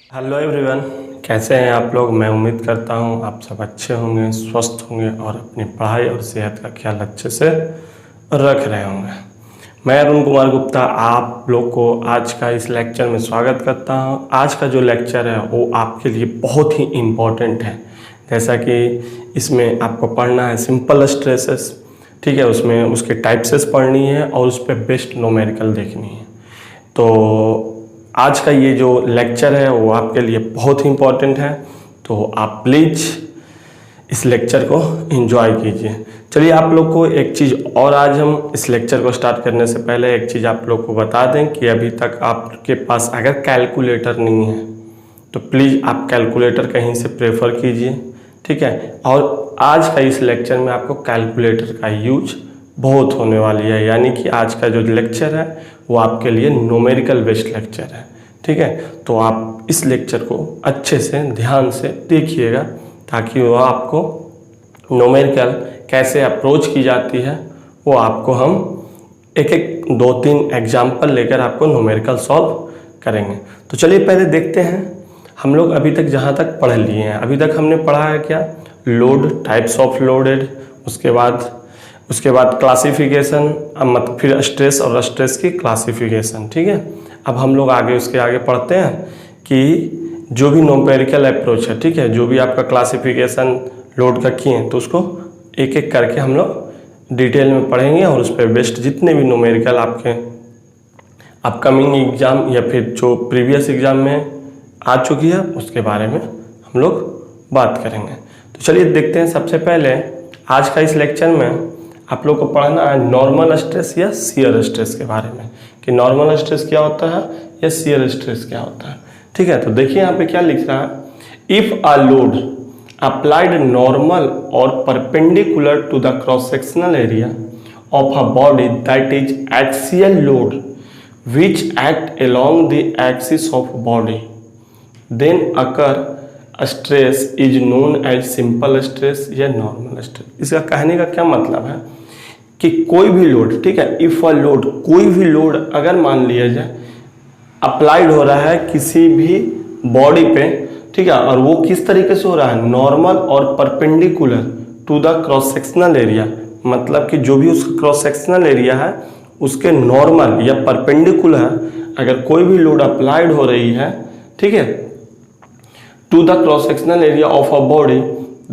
Hello everyone, कैसे हैं आप लोग। मैं उम्मीद करता हूं आप सब अच्छे होंगे, स्वस्थ होंगे और अपनी पढ़ाई और सेहत का ख्याल अच्छे से रख रहे होंगे। मैं अरुण कुमार गुप्ता आप लोग को आज का इस लेक्चर में स्वागत करता हूं। आज का जो लेक्चर है वो आपके लिए बहुत ही इम्पोर्टेंट है। जैसा कि इसमें आपको पढ़ना है सिंपल स्ट्रेसेस, ठीक है, उसमें उसके टाइप्सेस पढ़नी है और उस पर बेस्ट न्यूमेरिकल देखनी है। तो आज का ये जो लेक्चर है वो आपके लिए बहुत ही इम्पोर्टेंट है, तो आप प्लीज़ इस लेक्चर को एंजॉय कीजिए। चलिए आप लोग को एक चीज़ और, आज हम इस लेक्चर को स्टार्ट करने से पहले एक चीज़ आप लोग को बता दें कि अभी तक आपके पास अगर कैलकुलेटर नहीं है तो प्लीज़ आप कैलकुलेटर कहीं से प्रेफर कीजिए, ठीक है। और आज का इस लेक्चर में आपको कैलकुलेटर का यूज बहुत होने वाली है, यानी कि आज का जो लेक्चर है वो आपके लिए न्यूमेरिकल बेस्ड लेक्चर है, ठीक है। तो आप इस लेक्चर को अच्छे से ध्यान से देखिएगा ताकि वह आपको न्यूमेरिकल कैसे अप्रोच की जाती है वो आपको हम एक एक 2-3 एग्जाम्पल लेकर आपको न्यूमेरिकल सॉल्व करेंगे। तो चलिए पहले देखते हैं हम लोग अभी तक जहाँ तक पढ़ लिए हैं। अभी तक हमने पढ़ा है क्या, लोड, टाइप्स ऑफ लोडेड, उसके बाद क्लासिफिकेशन, मतलब फिर स्ट्रेस और स्ट्रेस की क्लासिफिकेशन, ठीक है। अब हम लोग उसके आगे पढ़ते हैं कि जो भी न्यूमेरिकल अप्रोच है, ठीक है, जो भी आपका क्लासिफिकेशन लोड का किए तो उसको एक एक करके हम लोग डिटेल में पढ़ेंगे और उस पर बेस्ड जितने भी न्यूमेरिकल आपके अपकमिंग एग्जाम या फिर जो प्रीवियस एग्जाम में आ चुकी है उसके बारे में हम लोग बात करेंगे। तो चलिए देखते हैं। सबसे पहले आज का इस लेक्चर में आप लोग को पढ़ना है नॉर्मल स्ट्रेस या शियर स्ट्रेस के बारे में, कि नॉर्मल स्ट्रेस क्या होता है या शियर स्ट्रेस क्या होता है, ठीक है। तो देखिए यहाँ पे क्या लिख रहा है, if a load applied normal और perpendicular to the cross sectional area of a body that is axial load which act along the axis of body then occur a stress is known as simple stress या normal stress। इसका कहने का क्या मतलब है कि कोई भी लोड, ठीक है, इफ अ लोड, कोई भी लोड अगर मान लिया जाए अप्लाइड हो रहा है किसी भी बॉडी पे, ठीक है, और वो किस तरीके से हो रहा है, नॉर्मल और perpendicular to the cross sectional area, मतलब कि जो भी उसका क्रॉस सेक्शनल एरिया है उसके नॉर्मल या परपेंडिकुलर अगर कोई भी लोड अप्लाइड हो रही है, ठीक है, to the cross sectional area of a body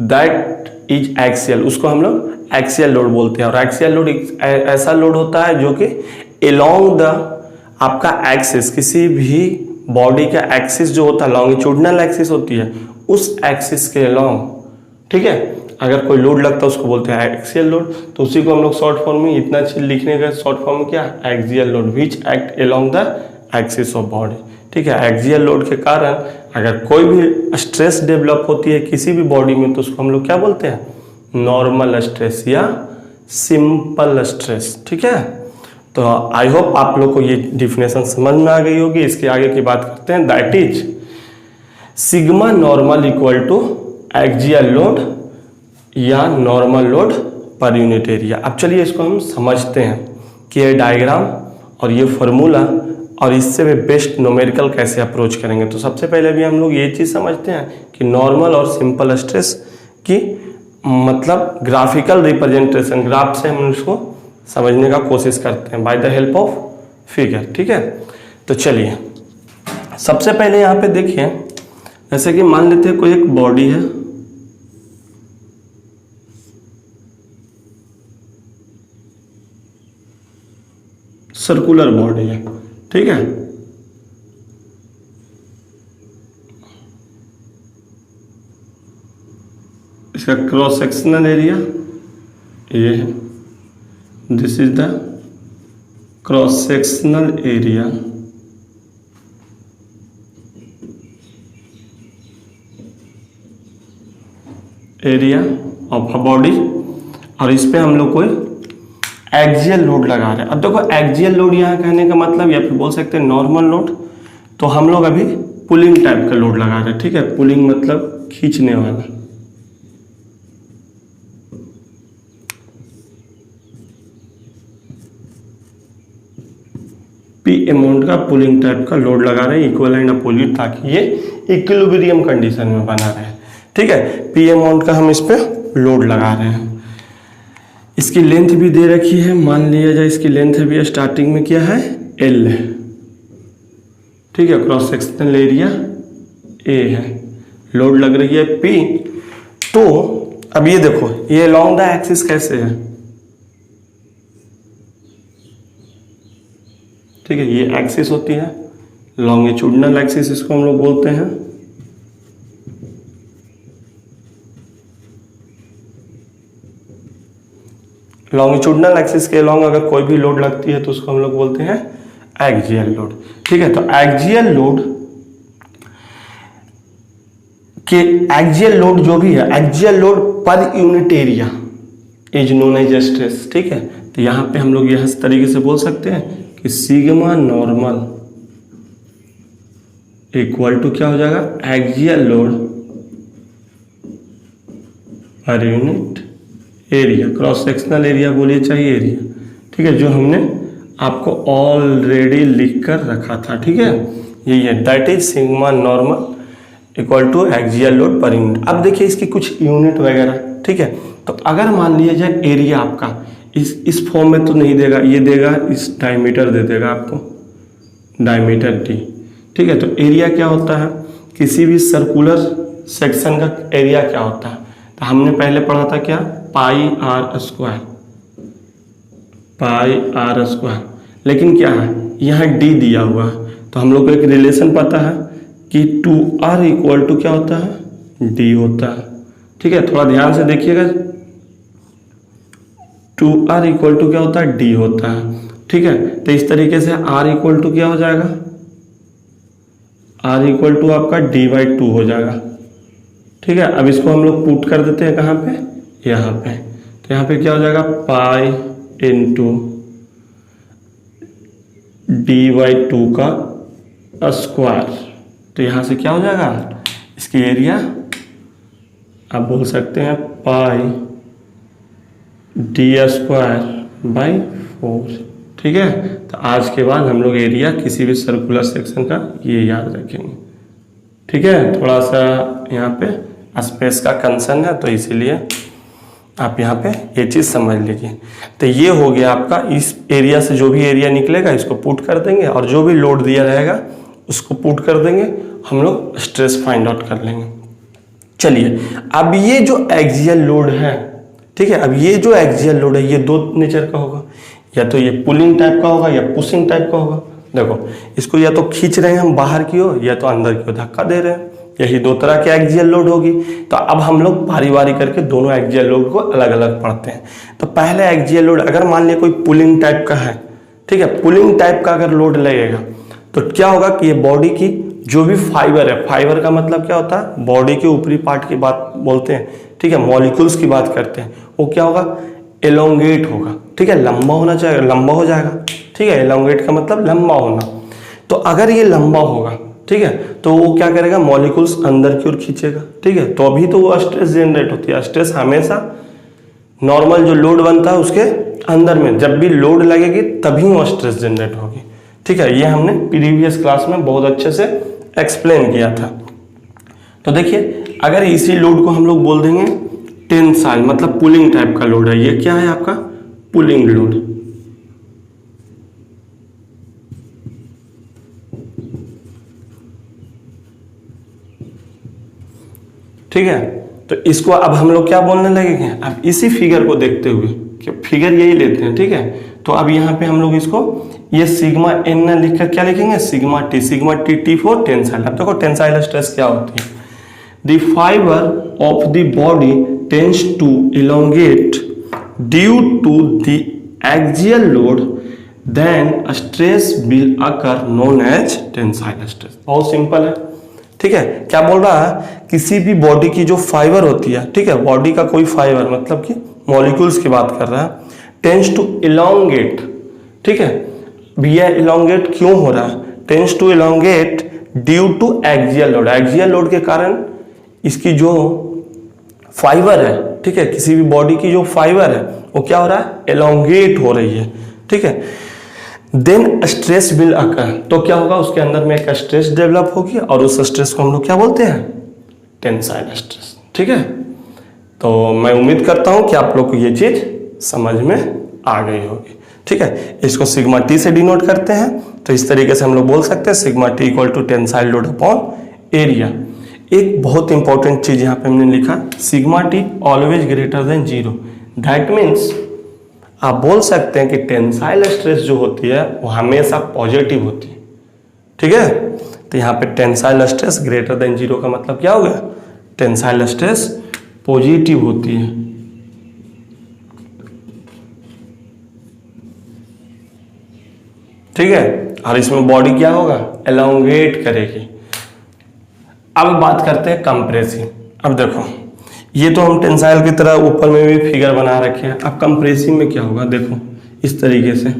that is axial, उसको हम लोग एक्सियल लोड बोलते हैं। और एक्सियल लोड ऐसा लोड होता है जो कि अलोंग द आपका एक्सिस, किसी भी बॉडी का एक्सिस जो होता है, लॉन्गिट्यूडनल एक्सिस होती है, उस एक्सिस के अलोंग, ठीक है, अगर कोई लोड लगता है उसको बोलते हैं एक्सियल लोड। तो उसी को हम लोग शॉर्ट फॉर्म में, इतना चीज लिखने का शॉर्ट फॉर्म में क्या, axial load which act along the axis of body, ठीक है। एक्सियल लोड के कारण अगर कोई भी स्ट्रेस डेवलप होती है किसी भी बॉडी में तो उसको हम लोग क्या बोलते हैं, नॉर्मल स्ट्रेस या सिंपल स्ट्रेस, ठीक है। तो आई होप आप लोग को ये डिफिनेशन समझ में आ गई होगी। इसके आगे की बात करते हैं, that is sigma normal equal to axial load या normal load per unit area. अब चलिए इसको हम समझते हैं कि ये डायग्राम और ये फॉर्मूला और इससे भी बेस्ट न्यूमेरिकल कैसे अप्रोच करेंगे। तो सबसे पहले भी हम लोग ये चीज़ समझते हैं कि नॉर्मल और सिंपल स्ट्रेस की मतलब ग्राफिकल रिप्रेजेंटेशन, ग्राफ से हम उसको समझने का कोशिश करते हैं by the help of figure, ठीक है। तो चलिए सबसे पहले यहाँ पे देखिए, जैसे कि मान लेते हैं कोई एक बॉडी है, सर्कुलर बॉडी है, ठीक है। इसका क्रॉस सेक्शनल एरिया ये है, this is the cross sectional area of a body, और इस पे हम लोग कोई एक्सियल लोड लगा रहे हैं। अब देखो एक्सियल लोड यहाँ कहने का मतलब, या फिर बोल सकते हैं नॉर्मल लोड, तो हम लोग अभी पुलिंग टाइप का लोड लगा रहे हैं, ठीक है। पुलिंग मतलब खींचने वाला, पी अमाउंट का पुलिंग टाइप का लोड लगा रहे हैं इक्वल एंड अपोजिट, ताकि ये इक्विलिब्रियम कंडीशन में बना रहे। ठीक है, पी अमाउंट का हम इस पे लोड लगा रहे हैं। इसकी लेंथ भी दे रखी है, मान लिया जाए इसकी लेंथ भी स्टार्टिंग में क्या है, एल है। ठीक है, क्रॉस सेक्शनल एरिया ए है, लोड लग रही है पी। तो अब ये देखो, ये अलोंग द एक्सिस कैसे है, ठीक है, ये एक्सिस होती है, लॉन्गिट्यूडिनल एक्सिस इसको हम लोग बोलते हैं। लॉन्गिट्यूडिनल एक्सिस के अलोंग अगर कोई भी लोड लगती है तो उसको हम लोग बोलते हैं एक्सियल लोड। ठीक है, तो एक्सियल लोड के एक्सियल लोड जो भी है, axial load per unit area is known as stress. ठीक है, तो यहां पे हम लोग इस तरीके से बोल सकते हैं कि सिग्मा नॉर्मल इक्वल टू क्या हो जाएगा, axial load per unit area, cross sectional area बोलिए चाहे एरिया। ठीक है, जो हमने आपको ऑलरेडी लिख कर रखा था। ठीक है, यही है, that is sigma normal equal to axial load per unit. अब देखिए इसकी कुछ यूनिट वगैरह। ठीक है, तो अगर मान लिया जाए एरिया आपका इस फॉर्म में तो नहीं देगा, ये देगा इस डायमीटर दे देगा आपको, डायमीटर डी। ठीक है, तो एरिया क्या होता है, किसी भी सर्कुलर सेक्शन का एरिया क्या होता है, तो हमने पहले पढ़ा था क्या, pi r square, pi r square. लेकिन क्या है, यहाँ डी दिया हुआ है, तो हम लोग को एक रिलेशन पता है कि 2r इक्वल टू क्या होता है, डी होता है। ठीक है, थोड़ा ध्यान से देखिएगा, 2r इक्वल टू क्या होता है, डी होता है। ठीक है, तो इस तरीके से r इक्वल टू क्या हो जाएगा, r इक्वल टू आपका d/2 हो जाएगा। ठीक है, अब इसको हम लोग पुट कर देते हैं कहाँ पे, यहाँ पे। तो यहाँ पे क्या हो जाएगा, पाई इंटू d/2 का स्क्वायर। तो यहाँ से क्या हो जाएगा, इसकी एरिया आप बोल सकते हैं पाई d²/4। ठीक है, तो आज के बाद हम लोग एरिया किसी भी सर्कुलर सेक्शन का ये याद रखेंगे। ठीक है, थोड़ा सा यहाँ पे स्पेस का कंसर्न है, तो इसीलिए आप यहाँ पे ये चीज़ समझ लीजिए। तो ये हो गया आपका, इस एरिया से जो भी एरिया निकलेगा इसको पुट कर देंगे, और जो भी लोड दिया रहेगा उसको पुट कर देंगे, हम लोग स्ट्रेस फाइंड आउट कर लेंगे। चलिए, अब ये जो एक्सियल लोड है, ठीक है, अब ये जो एक्सियल लोड है ये दो नेचर का होगा, या तो ये पुलिंग टाइप का होगा या पुशिंग टाइप का होगा। देखो, इसको या तो खींच रहे हैं हम बाहर की ओर, या तो अंदर की ओर धक्का दे रहे हैं, यही दो तरह के एक्सियल लोड होगी। तो अब हम लोग बारी बारी करके दोनों एक्सियल लोड को अलग अलग पढ़ते हैं। तो पहले एक्सियल लोड, अगर मान लिया कोई पुलिंग टाइप का है, ठीक है, पुलिंग टाइप का अगर लोड लगेगा तो क्या होगा कि ये बॉडी की जो भी फाइबर है, फाइबर का मतलब क्या होता है, बॉडी के ऊपरी पार्ट की बात बोलते हैं। ठीक है, मॉलिक्यूल्स की बात करते हैं, वो क्या होगा, एलोंगेट होगा। ठीक है, लंबा होना चाहिए, लंबा हो जाएगा। ठीक है, एलोंगेट का मतलब लंबा होना। तो अगर ये लंबा होगा, ठीक है, तो वो क्या करेगा, मॉलिक्यूल्स अंदर की ओर खींचेगा। ठीक है, तो अभी तो वो स्ट्रेस जनरेट होती है। स्ट्रेस हमेशा नॉर्मल जो लोड बनता है उसके अंदर में, जब भी लोड लगेगी तभी वो स्ट्रेस जनरेट होगी। ठीक है, ये हमने प्रीवियस क्लास में बहुत अच्छे से एक्सप्लेन किया था। तो देखिए, अगर इसी लोड को हम लोग बोल देंगे टेंसाइल, मतलब पुलिंग टाइप का लोड है, ये क्या है आपका, पुलिंग लोड। ठीक है, तो इसको अब हम लोग क्या बोलने लगेंगे, अब इसी फिगर को देखते हुए, कि फिगर यही लेते हैं। ठीक है, तो अब यहाँ पे हम लोग इसको ये सिग्मा एन ना लिखकर क्या लिखेंगे, sigma t, t for tensile. अब देखो टेंसाइल स्ट्रेस क्या होती है, the fiber of the body tends to elongate due to the axial load, then stress will occur known as tensile stress. बहुत सिंपल है। ठीक है, क्या बोल रहा है, किसी भी बॉडी की जो फाइबर होती है, ठीक है, बॉडी का कोई फाइबर मतलब कि मॉलिक्यूल्स की बात कर रहा है, टेंड्स टू elongate। ठीक है, भैया elongate क्यों हो रहा है, tends to elongate due to axial load. Axial load के कारण इसकी जो फाइबर है, ठीक है, किसी भी बॉडी की जो फाइबर है वो क्या हो रहा है, elongate हो रही है। ठीक है, देन स्ट्रेस विल अकर, तो क्या होगा, उसके अंदर में एक स्ट्रेस डेवलप होगी और उस स्ट्रेस को हम लोग क्या बोलते हैं, टेंसाइल स्ट्रेस। ठीक है, तो मैं उम्मीद करता हूं कि आप लोग को ये चीज समझ में आ गई होगी। ठीक है, इसको सिग्मा टी से डिनोट करते हैं, तो इस तरीके से हम लोग बोल सकते हैं sigma t equal to tensile load upon area. एक बहुत इंपॉर्टेंट चीज यहाँ पे हमने लिखा, sigma t always greater than 0। That means आप बोल सकते हैं कि टेंसाइल स्ट्रेस जो होती है वो हमेशा पॉजिटिव होती है। ठीक है, तो यहाँ पे टेंसाइल स्ट्रेस ग्रेटर देन 0 का मतलब क्या हो गया, टेंसाइल स्ट्रेस पॉजिटिव होती है। ठीक है, और इसमें बॉडी क्या होगा, एलोंगेट करेगी। अब बात करते हैं कंप्रेसिव। अब देखो, ये तो हम टेंसाइल की तरह ऊपर में भी फिगर बना रखे हैं। अब कंप्रेसिव में क्या होगा, देखो इस तरीके से,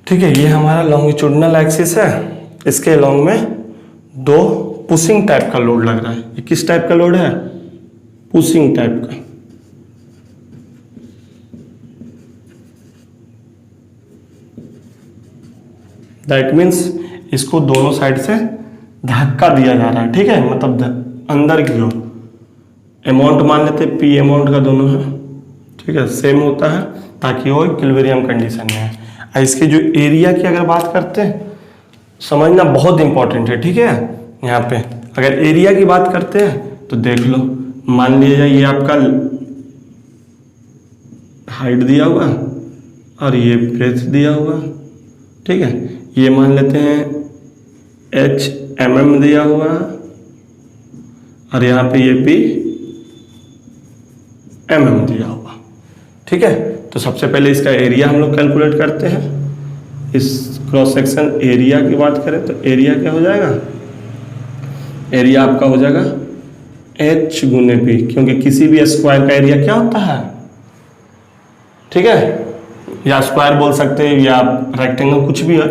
ठीक है, ये हमारा लॉन्गिट्यूडिनल एक्सिस है, इसके अलोंग में दो पुशिंग टाइप का लोड लग रहा है। ये किस टाइप का लोड है, पुशिंग टाइप का। दैट मीन्स इसको दोनों साइड से धक्का दिया जा रहा है। ठीक है, मतलब अंदर की ओर। अमाउंट मान लेते हैं पी अमाउंट का दोनों है। ठीक है, सेम होता है ताकि वो इक्विलिब्रियम कंडीशन में है। इसके जो एरिया की अगर बात करते हैं, समझना बहुत इंपॉर्टेंट है। ठीक है, यहाँ पे अगर एरिया की बात करते हैं तो देख लो, मान लीजिए ये आपका हाइट दिया हुआ और ये ब्रेथ दिया हुआ। ठीक है, ये मान लेते हैं HMM दिया हुआ और यहाँ पे ये भी MM दिया हुआ। ठीक है, तो सबसे पहले इसका एरिया हम लोग कैलकुलेट करते हैं। इस क्रॉस सेक्शन एरिया की बात करें तो एरिया क्या हो जाएगा, एरिया आपका हो जाएगा H गुने P, क्योंकि किसी भी स्क्वायर का एरिया क्या होता है, ठीक है, या स्क्वायर बोल सकते हैं या रेक्टेंगल, कुछ भी है,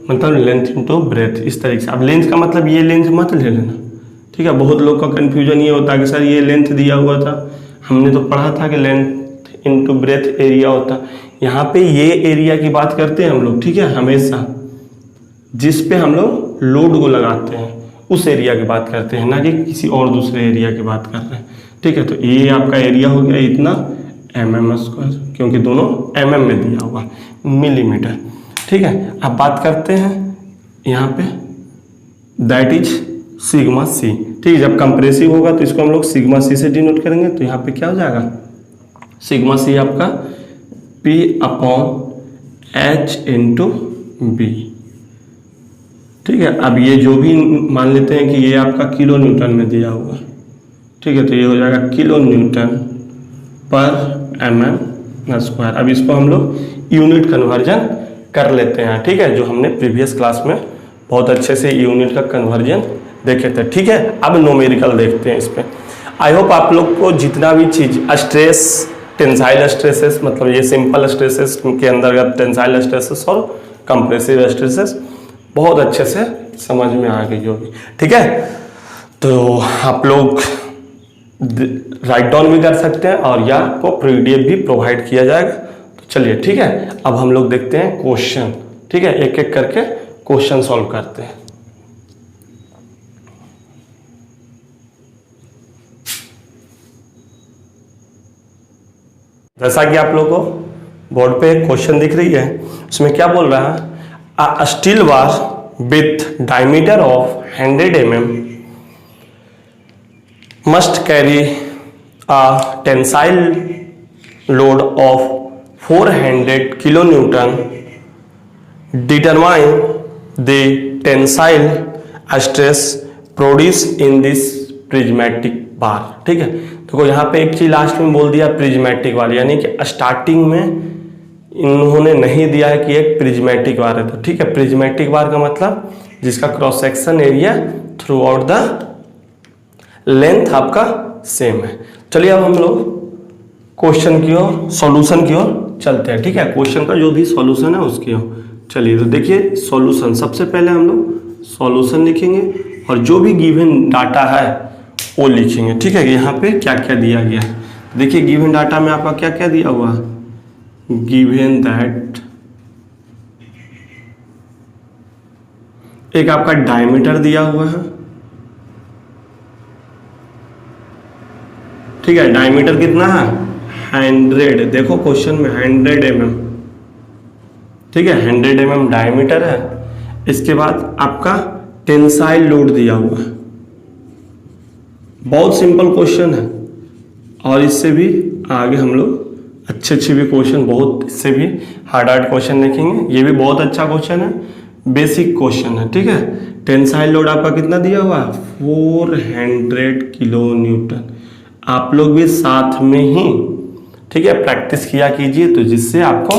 मतलब लेंथ इनटू ब्रेथ। इस तरीके से। अब लेंथ का मतलब ये लेंथ मत ले लेना। ठीक है, बहुत लोग का कंफ्यूजन ये होता है कि सर ये लेंथ दिया हुआ था, हमने तो पढ़ा था कि लेंथ इनटू ब्रेथ एरिया होता। यहाँ पे ये एरिया की बात करते हैं हम लोग। ठीक है, हमेशा जिस पे हम लोग लोड को लगाते हैं उस एरिया की बात करते हैं, ना कि किसी और दूसरे एरिया की बात कर रहे हैं। ठीक है, तो ये आपका एरिया हो गया इतना mm स्क्वायर, क्योंकि दोनों mm में दिया हुआ, मिलीमीटर। ठीक है, अब बात करते हैं यहाँ पे, दैट इज सिग्मा सी। ठीक है, जब कंप्रेसिव होगा तो इसको हम लोग सिग्मा सी से डिनोट करेंगे। तो यहाँ पे क्या हो जाएगा, सिग्मा सी आपका P upon H into B. ठीक है, अब ये जो भी मान लेते हैं कि ये आपका किलो न्यूटन में दिया हुआ। ठीक है, तो ये हो जाएगा किलो न्यूटन पर mm स्क्वायर। अब इसको हम लोग यूनिट कन्वर्जन कर लेते हैं। ठीक है, जो हमने प्रीवियस क्लास में बहुत अच्छे से यूनिट का कन्वर्जन देखे थे। ठीक है, अब न्यूमेरिकल देखते हैं इस पर। आई होप आप लोग को जितना भी चीज़ स्ट्रेस, टेंसाइल स्ट्रेसेस, मतलब ये सिंपल स्ट्रेसेस के अंतर्गत टेंसाइल स्ट्रेसेस और कंप्रेसिव स्ट्रेसेस बहुत अच्छे से समझ में आ गई होगी। ठीक है, तो आप लोग राइट डाउन भी कर सकते हैं और या आपको पीडीएफ भी प्रोवाइड किया जाएगा। तो चलिए, ठीक है, अब हम लोग देखते हैं क्वेश्चन। ठीक है, एक एक करके क्वेश्चन सॉल्व करते हैं। जैसा कि आप लोगों को बोर्ड पे क्वेश्चन दिख रही है, उसमें क्या बोल रहा है, a steel bar with diameter of 100 mm must carry a tensile load of 400 kilonewton. Determine the tensile stress produced in this prismatic बार। ठीक है, देखो यहाँ पे एक चीज लास्ट में बोल दिया प्रिज्मेटिक वाली, यानी कि स्टार्टिंग में इन्होंने नहीं दिया है कि एक प्रिज्मेटिक बार है। तो ठीक है, प्रिज्मेटिक बार का मतलब जिसका cross section area through out the length आपका सेम है। चलिए अब हम लोग क्वेश्चन की ओर, सॉल्यूशन की ओर चलते हैं। ठीक है, क्वेश्चन का जो भी सॉल्यूशन है उसकी ओर चलिए। तो देखिए सॉल्यूशन, सबसे पहले हम लोग सॉल्यूशन लिखेंगे और जो भी गिवन डाटा है वो लिखेंगे। ठीक है, यहाँ पे क्या क्या दिया गया है। देखिए गिवन डाटा में आपका क्या क्या दिया हुआ है, गिवन दैट एक आपका डायमीटर दिया हुआ है। ठीक है, डायमीटर कितना है 100, देखो क्वेश्चन में 100 mm। ठीक है, 100 mm डायमीटर है। इसके बाद आपका टेंसाइल लोड दिया हुआ है। बहुत सिंपल क्वेश्चन है और इससे भी आगे हम लोग अच्छे भी क्वेश्चन, बहुत इससे भी हार्ड क्वेश्चन देखेंगे। ये भी बहुत अच्छा क्वेश्चन है, बेसिक क्वेश्चन है। ठीक है, टेंसाइल लोड आपका कितना दिया हुआ है 400 किलो न्यूटन। आप लोग भी साथ में ही ठीक है प्रैक्टिस किया कीजिए, तो जिससे आपको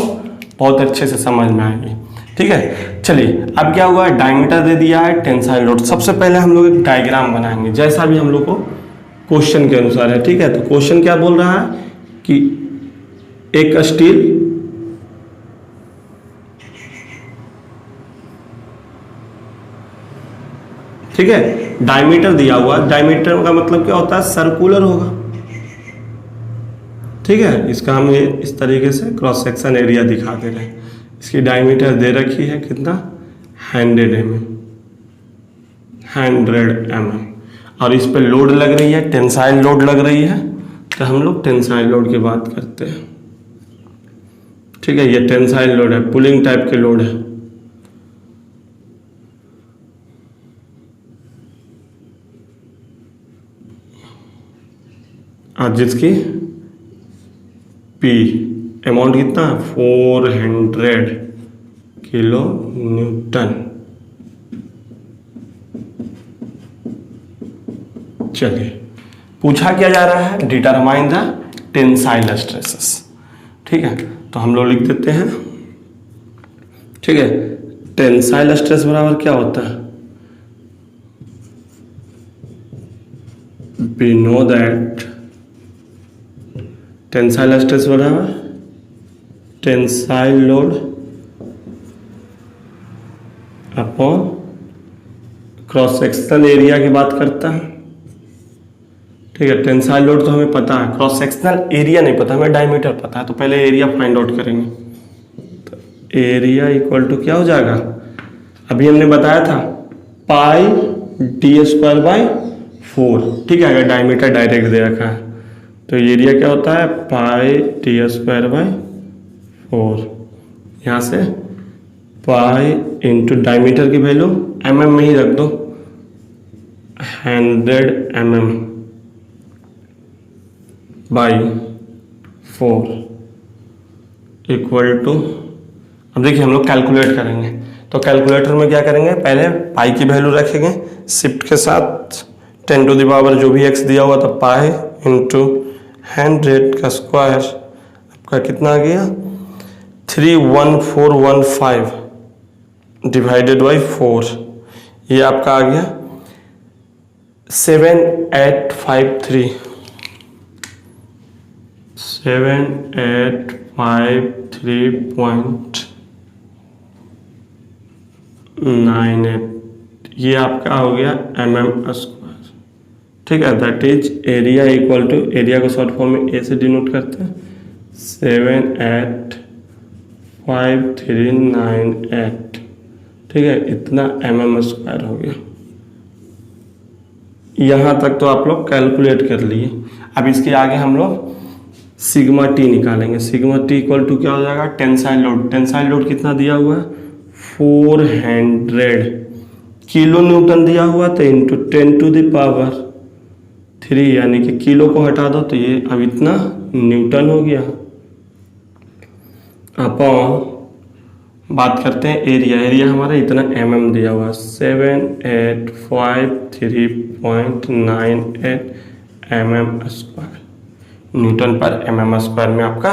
बहुत अच्छे से समझ में आएगी। ठीक है, चलिए अब क्या हुआ, डायमीटर दे दिया है, टेंसाइल लोड। सबसे पहले हम लोग एक डायग्राम बनाएंगे जैसा भी हम लोग को क्वेश्चन के अनुसार है। ठीक है, तो क्वेश्चन क्या बोल रहा है कि एक स्टील ठीक है डायमीटर दिया हुआ, डायमीटर का मतलब क्या होता है सर्कुलर होगा। ठीक है, इसका हम ये इस तरीके से क्रॉस सेक्शन एरिया दिखा दे रहे हैं। इसकी डायमीटर दे रखी है कितना 100 mm और इस पे लोड लग रही है, टेंसाइल लोड लग रही है। तो हम लोग टेंसाइल लोड की बात करते हैं। ठीक है, ये टेंसाइल लोड है, पुलिंग टाइप के लोड है। और जिसकी पी अमाउंट कितना 400 किलो न्यूटन। चलिए पूछा क्या जा रहा है, डिटरमाइन द टेंसाइल स्ट्रेसेस। ठीक है, तो हम लोग लिख देते हैं। ठीक है, टेंसाइल स्ट्रेस बराबर क्या होता है, we know that tensile stress बराबर tensile load upon cross sectional area की बात करता है। ठीक है, टेंसाइल लोड तो हमें पता है, क्रॉस सेक्शनल एरिया नहीं पता, हमें डायमीटर पता है। तो पहले एरिया फाइंड आउट करेंगे। तो एरिया इक्वल टू क्या हो जाएगा, अभी हमने बताया था पाई d²/4। ठीक है, अगर डायमीटर डायरेक्ट दे रखा है तो एरिया क्या होता है पाई d²/4। यहाँ से पाई इंटू डायमीटर की वैल्यू mm में ही रख दो 100 mm बाई 4 इक्वल टू, अब देखिए हम लोग कैलकुलेट करेंगे। तो कैलकुलेटर में क्या करेंगे, पहले पाई की वैल्यू रखेंगे शिफ्ट के साथ 10⁻, जो भी एक्स दिया हुआ था पाई इंटू 100 का स्क्वायर आपका कितना आ गया 31415 डिवाइडेड बाई 4, ये आपका आ गया 7853 7853.98, ये आपका हो गया mm²। ठीक है, that is area equal to, area को शॉर्ट फॉर्म में ए से डिनोट करते हैं 785398। ठीक है, इतना mm² हो गया। यहाँ तक तो आप लोग कैलकुलेट कर लिए। अब इसके आगे हम लोग सिग्मा टी निकालेंगे। सिग्मा टी इक्वल टू क्या हो जाएगा, टेंसाइल लोड। टेंसाइल लोड कितना दिया हुआ है 400 किलो न्यूटन दिया हुआ, तो इंटू 10⁻³ यानी कि किलो को हटा दो तो ये अब इतना न्यूटन हो गया। अपॉन बात करते हैं एरिया, एरिया हमारा इतना mm दिया हुआ 7853.98 mm², न्यूटन पर mm² में आपका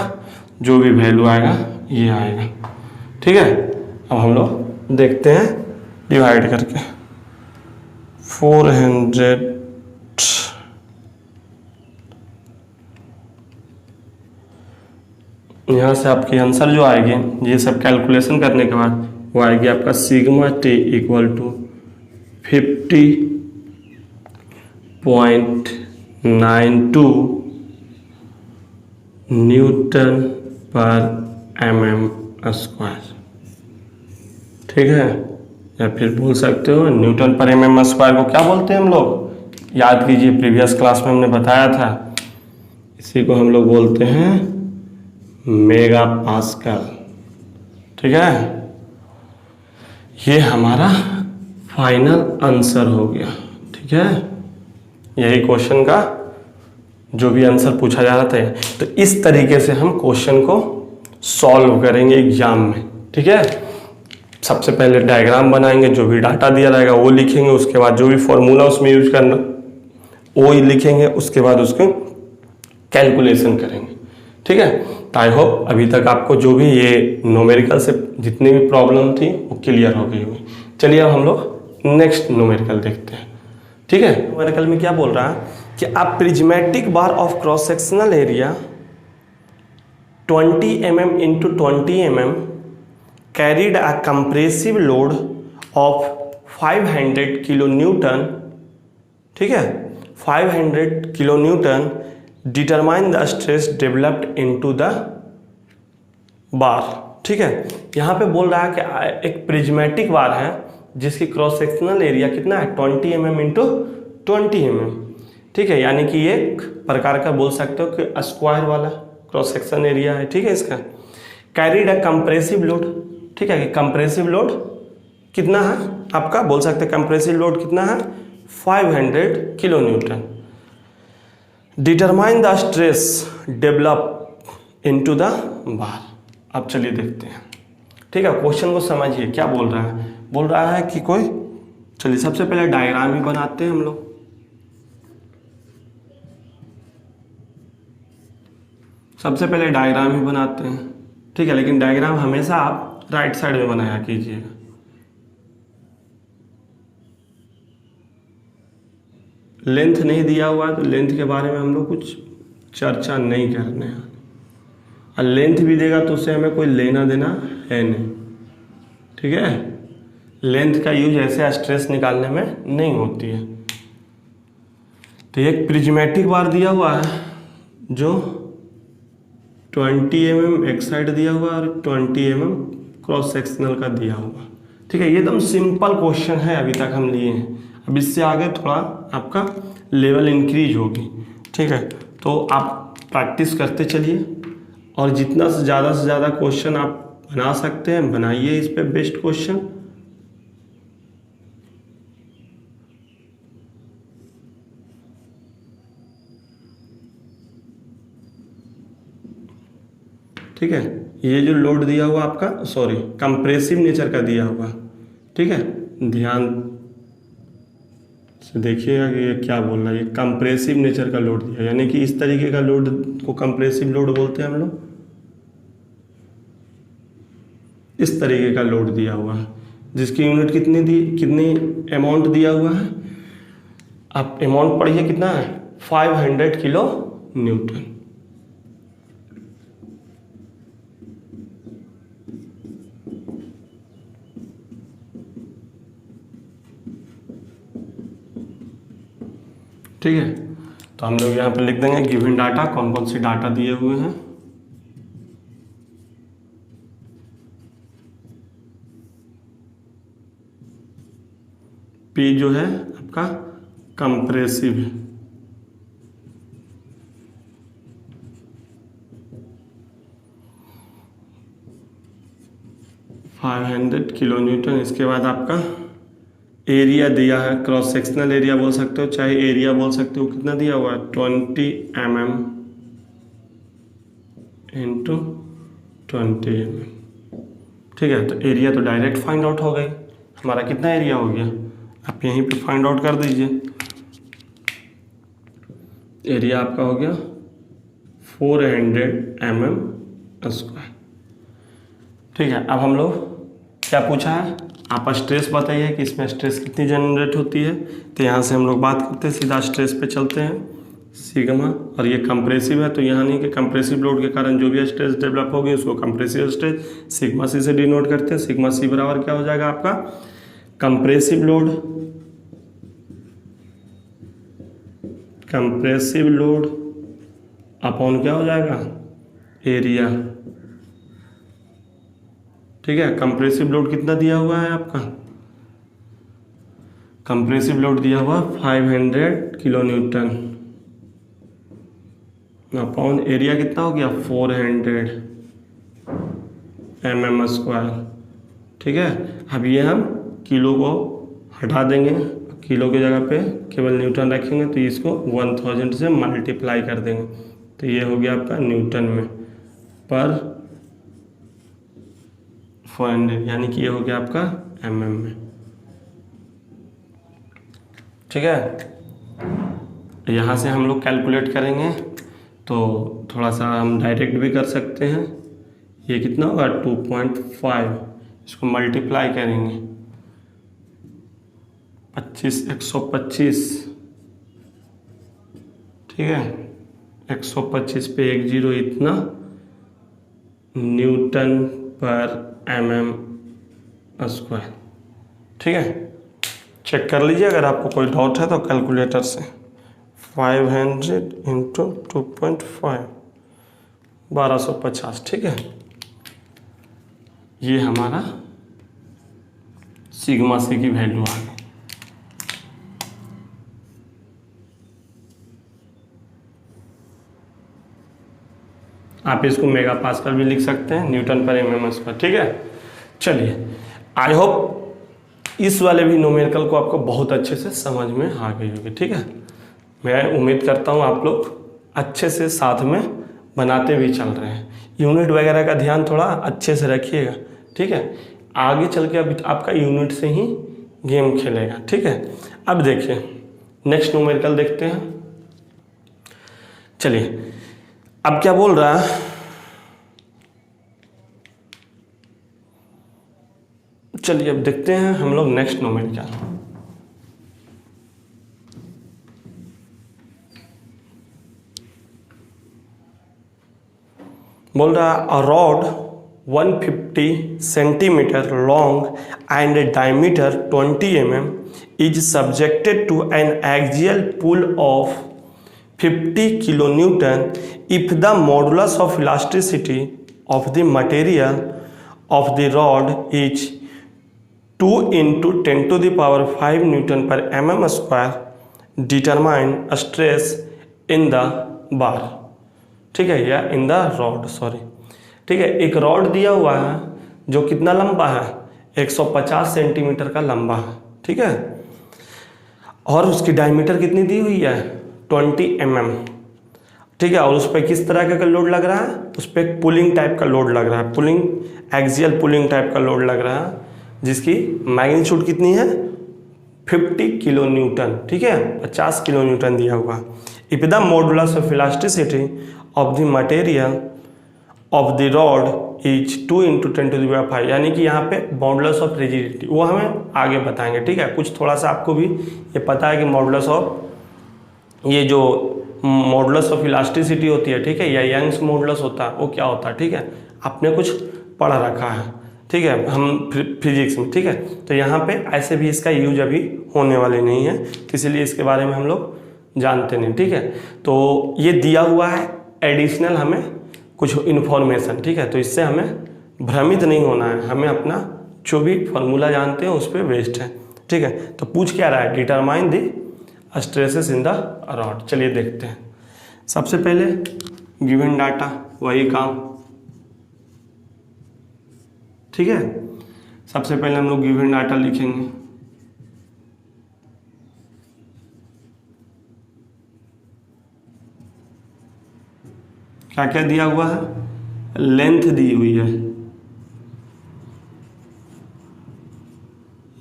जो भी वैल्यू आएगा ये आएगा। ठीक है, अब हम लोग देखते हैं डिवाइड करके। 400 यहाँ से आपकी आंसर जो आएगी ये सब कैलकुलेशन करने के बाद वो आएगी आपका sigma t equal to 50.92 newton पर mm²। ठीक है, या फिर बोल सकते हो न्यूटन पर mm² को क्या बोलते हैं हम लोग, याद कीजिए प्रीवियस क्लास में हमने बताया था, इसी को हम लोग बोलते हैं मेगा पास्कल। ठीक है, ये हमारा फाइनल आंसर हो गया। ठीक है, यही क्वेश्चन का जो भी आंसर पूछा जा रहा था। तो इस तरीके से हम क्वेश्चन को सॉल्व करेंगे एग्जाम में। ठीक है, सबसे पहले डायग्राम बनाएंगे, जो भी डाटा दिया रहेगा वो लिखेंगे, उसके बाद जो भी फॉर्मूला उसमें यूज करना वो ही लिखेंगे, उसके बाद उसको कैलकुलेशन करेंगे। ठीक है, तो आई होप अभी तक आपको जो भी ये न्यूमेरिकल से जितनी भी प्रॉब्लम थी वो क्लियर हो गई होगी। चलिए अब हम लोग नेक्स्ट न्यूमेरिकल देखते हैं। ठीक है, न्यूमेरिकल में क्या बोल रहा है कि a prismatic bar of cross sectional area 20 mm into 20 mm carried a compressive load of 500 kilonewton। ठीक है, 500 kilonewton determine the stress developed into the bar. ठीक है, यहाँ पे बोल रहा है कि एक प्रिज्मेटिक बार है जिसकी क्रॉस सेक्शनल एरिया कितना है 20 mm इंटू 20 mm। ठीक है, यानी कि एक प्रकार का बोल सकते हो कि स्क्वायर वाला क्रॉस सेक्शन एरिया है। ठीक है, इसका कैरीड अ कंप्रेसिव लोड। ठीक है, कि कंप्रेसिव लोड कितना है आपका, बोल सकते हैं कंप्रेसिव लोड कितना है 500 kilo Newton. Determine the stress develop into the bar. अब चलिए देखते हैं। ठीक है, क्वेश्चन को समझिए क्या बोल रहा है। बोल रहा है कि कोई, चलिए सबसे पहले डायग्राम ही बनाते हैं हम लोग। सबसे पहले डायग्राम ही बनाते हैं। ठीक है, लेकिन डायग्राम हमेशा आप राइट साइड में बनाया कीजिएगा। लेंथ नहीं दिया हुआ है तो लेंथ के बारे में हम लोग कुछ चर्चा नहीं करने हैं, और लेंथ भी देगा तो उससे हमें कोई लेना देना है नहीं। ठीक है, लेंथ का यूज ऐसे स्ट्रेस निकालने में नहीं होती है। तो एक प्रिज्मेटिक बार दिया हुआ है जो 20 mm एक साइड दिया हुआ और 20 mm क्रॉस सेक्शनल का दिया हुआ। ठीक है, ये एकदम सिंपल क्वेश्चन है अभी तक हम लिए हैं। अब इससे आगे थोड़ा आपका लेवल इंक्रीज होगी। ठीक है, तो आप प्रैक्टिस करते चलिए और जितना से ज़्यादा क्वेश्चन आप बना सकते हैं बनाइए इस पे बेस्ट क्वेश्चन। ठीक है, ये जो लोड दिया हुआ आपका कंप्रेसिव नेचर का दिया हुआ। ठीक है, ध्यान से देखिएगा कि ये क्या बोल रहा है। ये कंप्रेसिव नेचर का लोड दिया, यानी कि इस तरीके का लोड को कंप्रेसिव लोड बोलते हैं हम लोग। इस तरीके का लोड दिया हुआ है जिसकी यूनिट कितनी अमाउंट दिया हुआ है, आप अमाउंट पढ़िए कितना है 500 किलो न्यूटन। ठीक है, तो हम लोग यहाँ पे लिख देंगे गिवन डाटा, कौन कौन सी डाटा दिए हुए हैं। P जो है आपका कंप्रेसिव है, $500 किलो न्यूटन। इसके बाद आपका एरिया दिया है, क्रॉस सेक्शनल एरिया बोल सकते हो चाहे एरिया बोल सकते हो, कितना दिया हुआ है 20 mm इंटू 20 mm। ठीक है, तो एरिया तो डायरेक्ट फाइंड आउट हो गई, हमारा कितना एरिया हो गया, आप यहीं पे फाइंड आउट कर दीजिए। एरिया आपका हो गया 400 mm²। ठीक है, अब हम लोग क्या पूछा है, आप स्ट्रेस बताइए कि इसमें स्ट्रेस कितनी जनरेट होती है। तो यहाँ से हम लोग बात करते हैं, सीधा स्ट्रेस पे चलते हैं, सिग्मा। और ये कंप्रेसिव है, तो यहाँ नहीं कि कंप्रेसिव लोड के कारण जो भी स्ट्रेस डेवलप होगी उसको कंप्रेसिव स्ट्रेस सिग्मा सी से डिनोट करते हैं। सिग्मा सी बराबर क्या हो जाएगा आपका, कंप्रेसिव लोड अपॉन क्या हो जाएगा, एरिया। ठीक है, कंप्रेसिव लोड कितना दिया हुआ है आपका, कंप्रेसिव लोड दिया हुआ 500 किलोन्यूटन अपॉन एरिया कितना हो गया 400 mm²। ठीक है, अब ये हम किलो को हटा देंगे, किलो की जगह पे केवल न्यूटन रखेंगे, तो इसको 1000 से मल्टीप्लाई कर देंगे, तो ये हो गया आपका न्यूटन में पर 400, यानी कि ये हो गया आपका mm में। ठीक है, यहाँ से हम लोग कैलकुलेट करेंगे तो थोड़ा सा हम डायरेक्ट भी कर सकते हैं। ये कितना होगा 2.5, इसको मल्टीप्लाई करेंगे 125, ठीक है, 125 पे 1 0 इतना न्यूटन पर mm²। ठीक है, चेक कर लीजिए, अगर आपको कोई डाउट है तो कैलकुलेटर से 500 इंटू 2.5 1250। ठीक है, ये हमारा सिग्मा सी की वैल्यू आ गई। आप इसको मेगा पास्कल भी लिख सकते हैं, न्यूटन पर mm²। ठीक है, चलिए, आई होप इस वाले भी न्यूमेरिकल को आपको बहुत अच्छे से समझ में आ गई होगी। ठीक है, मैं उम्मीद करता हूँ आप लोग अच्छे से साथ में बनाते भी चल रहे हैं। यूनिट वगैरह का ध्यान थोड़ा अच्छे से रखिएगा। ठीक है, आगे चल के अभी आपका यूनिट से ही गेम खेलेगा। ठीक है, अब देखिए नेक्स्ट न्यूमेरिकल देखते हैं। चलिए, अब क्या बोल रहा है, चलिए अब देखते हैं हम लोग नेक्स्ट न्यूमेरिकल। बोल रहा है, a rod 150 centimetre long and diameter 20 mm is subjected to an axial pull of 50 kilonewton if the modulus of elasticity of the material of the rod is 2 into 10 to the power 5 Newton per mm²। determine stress in the bar। ठीक है, या in the rod, sorry. ठीक है, एक rod दिया हुआ है जो कितना लंबा है, 150 सेंटीमीटर का लंबा है। ठीक है, और उसकी डायमीटर कितनी दी हुई है 20 mm। ठीक है, और उस पर किस तरह का लोड लग रहा है, उस पर एक पुलिंग टाइप का लोड लग रहा है, पुलिंग एक्सियल पुलिंग टाइप का लोड लग रहा है, जिसकी मैग्नीट्यूड कितनी है 50 किलो न्यूटन। ठीक है, 50 किलो न्यूटन दिया हुआ। If the modulus of elasticity of the material of the rod is 2 into 10 to the power 5, यानी कि यहाँ पे मॉडुलस ऑफ रिजिडिटी वो हमें आगे बताएंगे। ठीक है, कुछ थोड़ा सा आपको भी ये पता है कि मॉडुलस ऑफ, ये जो मॉडुलस ऑफ इलास्टिसिटी होती है, ठीक है, या यंग्स मॉडुलस होता है, वो क्या होता है। ठीक है, आपने कुछ पढ़ रखा है। ठीक है, हम फिजिक्स में। ठीक है, तो यहाँ पे ऐसे भी इसका यूज अभी होने वाले नहीं है, इसीलिए इसके बारे में हम लोग जानते नहीं। ठीक है, तो ये दिया हुआ है एडिशनल हमें कुछ इन्फॉर्मेशन। ठीक है, तो इससे हमें भ्रमित नहीं होना है, हमें अपना जो भी फॉर्मूला जानते हैं उस पर बेस्ड है। ठीक है, तो पूछ क्या रहा है, determine the stresses in the rod. चलिए देखते हैं। सबसे पहले गिवन डाटा, वही काम। ठीक है, सबसे पहले हम लोग गिवन डाटा लिखेंगे। क्या क्या दिया हुआ है, लेंथ दी हुई है,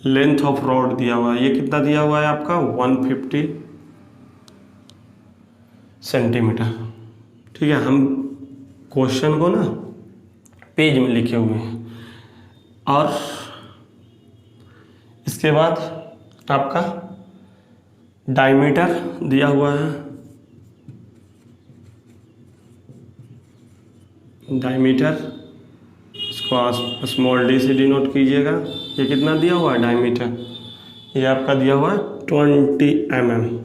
लेंथ ऑफ रॉड दिया हुआ है, ये कितना दिया हुआ है आपका 150 सेंटीमीटर। ठीक है, हम क्वेश्चन को ना पेज में लिखे हुए हैं। और इसके बाद आपका डायमीटर दिया हुआ है, डायमीटर इसको स्मॉल डी से डिनोट कीजिएगा। ये कितना दिया हुआ है डायमीटर, ये आपका दिया हुआ है 20 mm।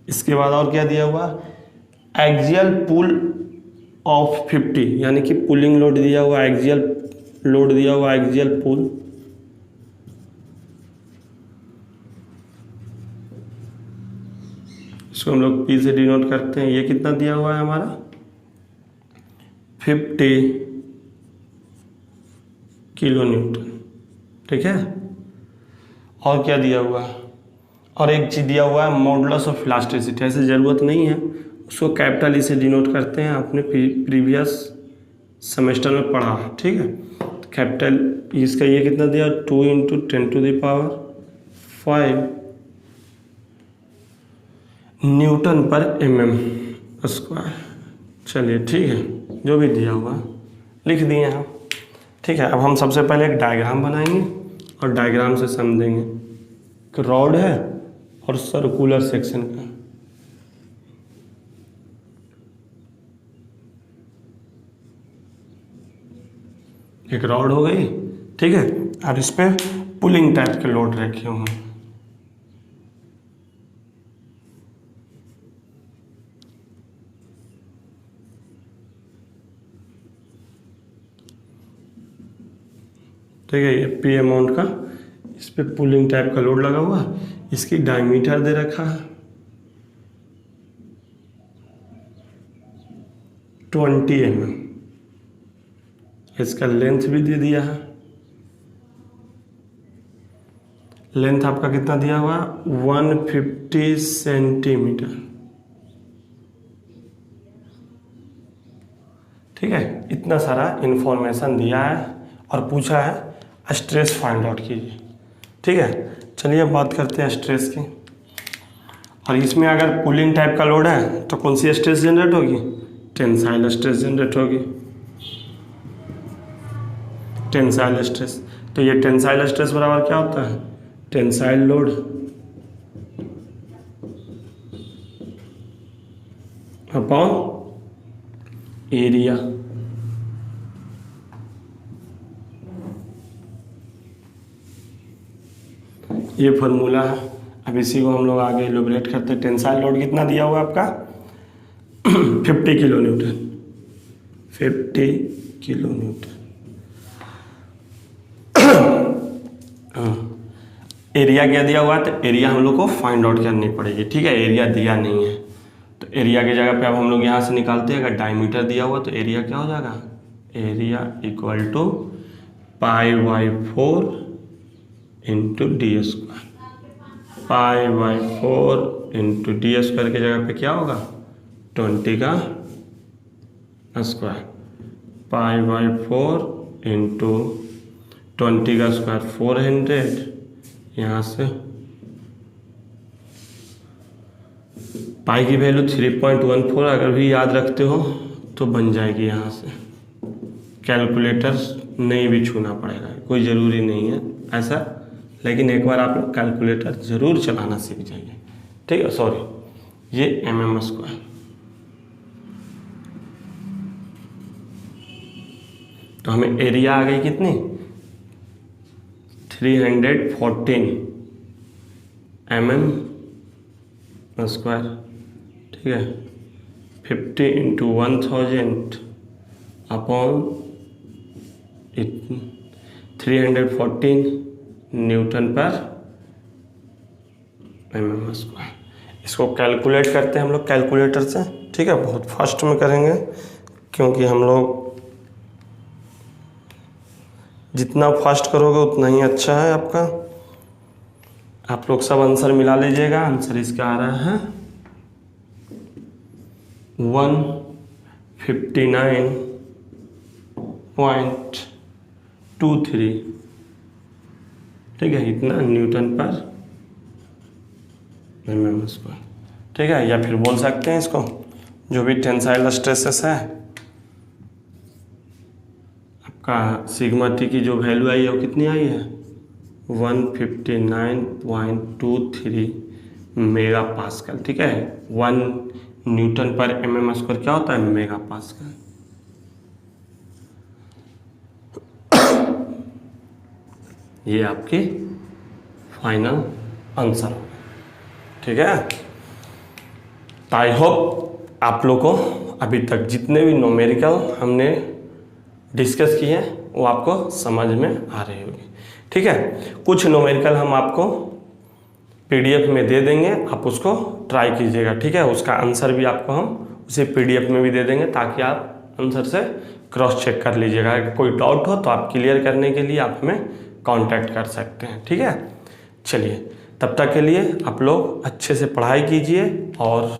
इसके बाद और क्या दिया हुआ, एक्सियल पुल ऑफ 50, यानी कि पुलिंग लोड दिया हुआ, एक्सियल लोड दिया हुआ, एक्सियल पुल। इसको हम लोग पी से डिनोट करते हैं। ये कितना दिया हुआ है हमारा 50 किलो न्यूटन। ठीक है, और क्या दिया हुआ है, और एक चीज़ दिया हुआ है मॉडुलस ऑफ इलास्टिसिटी। ऐसे ज़रूरत नहीं है, उसको कैपिटल ई से डिनोट करते हैं, आपने प्रीवियस सेमेस्टर में पढ़ा है। ठीक है, तो कैपिटल इसका ये कितना दिया 2 × 10⁵ न्यूटन पर mm स्क्वायर। चलिए ठीक है, जो भी दिया हुआ लिख दिए हम। ठीक है, अब हम सबसे पहले एक डायग्राम बनाएंगे और डायग्राम से समझेंगे कि रॉड है और सर्कुलर सेक्शन का। एक रॉड हो गई, ठीक है, और इस पे पुलिंग टाइप के लोड रखे हुए हैं। ठीक है, ये पी अमाउंट का इस पे पुलिंग टाइप का लोड लगा हुआ, इसकी डायमीटर दे रखा है 20 mm, इसका लेंथ भी दे दिया है। लेंथ आपका कितना दिया हुआ 150 सेंटीमीटर। ठीक है, इतना सारा इंफॉर्मेशन दिया है और पूछा है स्ट्रेस फाइंड आउट कीजिए। ठीक है, चलिए अब बात करते हैं स्ट्रेस की। और इसमें अगर पुलिंग टाइप का लोड है तो कौन सी स्ट्रेस जनरेट होगी, टेंसाइल स्ट्रेस जनरेट होगी, टेंसाइल स्ट्रेस। तो ये टेंसाइल स्ट्रेस बराबर क्या होता है, टेंसाइल लोड अपॉन एरिया। ये फॉर्मूला है। अब इसी को हम लोग आगे इलैबोरेट करते हैं। टेंसाइल लोड कितना दिया हुआ है आपका 50 kilo Newton, 50 kilo Newton. Area क्या दिया हुआ है, तो एरिया हम लोग को फाइंड आउट करनी पड़ेगी। ठीक है, एरिया दिया नहीं है तो एरिया की जगह पे अब हम लोग यहाँ से निकालते हैं। अगर डायमीटर दिया हुआ तो एरिया क्या हो जाएगा, area equal to π/4 into D square. π/4 into D square की जगह पे क्या होगा 20 का स्क्वायर, π/4 इंटू 20 का स्क्वायर 400। यहाँ से पाई की वैल्यू 3.14 अगर भी याद रखते हो तो बन जाएगी। यहाँ से कैलकुलेटर नहीं भी छूना पड़ेगा, कोई ज़रूरी नहीं है ऐसा, लेकिन एक बार आप लोग कैलकुलेटर ज़रूर चलाना सीख जाइए। ठीक है, सॉरी ये mm स्क्वायर। तो हमें एरिया आ गई कितनी 314 mm स्क्वायर। ठीक है, 50 इंटू 1000 अपॉन 314 न्यूटन पर mm स्क्वायर। इसको कैलकुलेट करते हैं हम लोग कैलकुलेटर से। ठीक है, बहुत फास्ट में करेंगे क्योंकि हम लोग जितना फास्ट करोगे उतना ही अच्छा है आपका। आप लोग सब आंसर मिला लीजिएगा। आंसर इसका आ रहा है 159.23। ठीक है, इतना न्यूटन पर mm स्क्वायर। ठीक है, या फिर बोल सकते हैं इसको जो भी टेंसाइल स्ट्रेसेस है, आपका सिग्मा टी की जो वैल्यू आई है वो कितनी आई है 159.23 मेगा पास्कल। ठीक है, 1 न्यूटन पर mm स्क्वायर क्या होता है मेगा पास्कल। ये आपकी फाइनल आंसर होगा। ठीक है, तो आई होप आप लोग को अभी तक जितने भी न्यूमेरिकल हमने डिस्कस किए हैं वो आपको समझ में आ रही होगी। ठीक है, कुछ न्यूमेरिकल हम आपको पीडीएफ में दे देंगे, आप उसको ट्राई कीजिएगा। ठीक है, उसका आंसर भी आपको हम उसे पीडीएफ में भी दे देंगे ताकि आप आंसर से क्रॉस चेक कर लीजिएगा। अगर कोई डाउट हो तो आप क्लियर करने के लिए आप हमें कांटेक्ट कर सकते हैं। ठीक है, चलिए तब तक के लिए आप लोग अच्छे से पढ़ाई कीजिए और